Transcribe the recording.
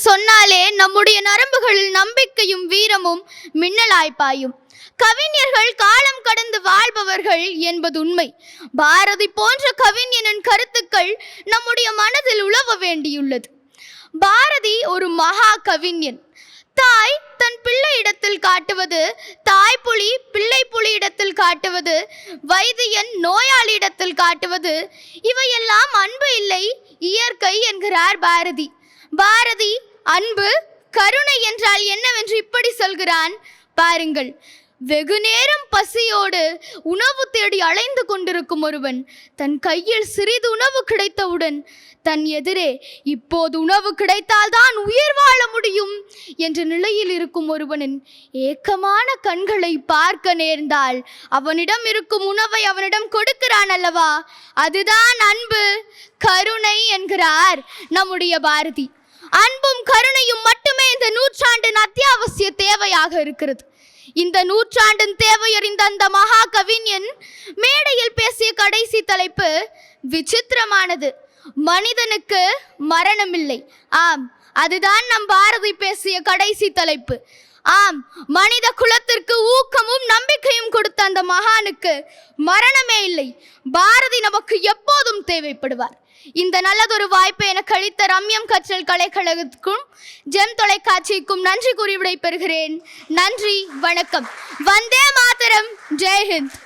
சொன்னாலே நம்முடைய நரம்புகளில் நம்பிக்கையும் வீரமும் மின்னலாய் பாயும். கவிஞர்கள் காலம் கடந்து வாழ்பவர்கள் என்பது உண்மை. பாரதி போன்ற கவிஞனின் கருத்துக்கள் நம்முடைய மனதில் உலவ வேண்டியுள்ளது. பாரதி ஒரு மகா கவிஞன். தாய் தன் பிள்ளை இடத்தில் காட்டுவது, தாய் புலி பிள்ளை புலி இடத்தில் காட்டுவது, வைத்தியன் நோயாளி இடத்தில் காட்டுவது, இவையெல்லாம் அன்பு இல்லை, இயற்கை என்கிறார் பாரதி. பாரதி அன்பு கருணை என்றால் என்னவென்று இப்படி சொல்கிறான் பாருங்கள். வெகு நேரம் பசியோடு உணவு தேடி அலைந்து கொண்டிருக்கும் ஒருவன் தன் கையில் சிறிது உணவு கிடைத்தவுடன் தன் எதிரே இப்போது உணவு கிடைத்தால்தான் உயிர் வாழ முடியும் என்ற நிலையில் இருக்கும் ஒருவனின் ஏக்கமான கண்களை பார்க்க நேர்ந்தால் அவனிடம் இருக்கும் உணவை அவனிடம் கொடுக்கிறான் அல்லவா, அதுதான் அன்பு கருணை என்கிறார் நம்முடைய பாரதி. அன்பும் கருணையும் மட்டுமே இந்த நூற்றாண்டின் அத்தியாவசிய தேவையாக இருக்கிறது. இந்த நூற்றாண்டின் தேவையறிந்த அந்த மகா கவிஞன் மேடையில் பேசிய கடைசி தலைப்பு விசித்திரமானது. மனிதனுக்கு மரணமில்லை. ஆம், அதுதான் நம் பாரதி பேசிய கடைசி தலைப்பு. ஆம், மனித குலத்திற்கு ஊக்கமும் நம்பிக்கையும் கொடுத்த அந்த மகானுக்கு மரணமே இல்லை. பாரதி நமக்கு எப்போதும் தேவைப்படுவார். இந்த நல்லதொரு வாய்ப்பை எனக்கு அளித்த ரம்யம் கற்றல் கலைக்கழகத்துக்கும் ஜெம் தொலைக்காட்சிக்கும் நன்றி கூறி விடைபெறுகிறேன். நன்றி, வணக்கம். வந்தே மாதரம். ஜெய்ஹிந்த்.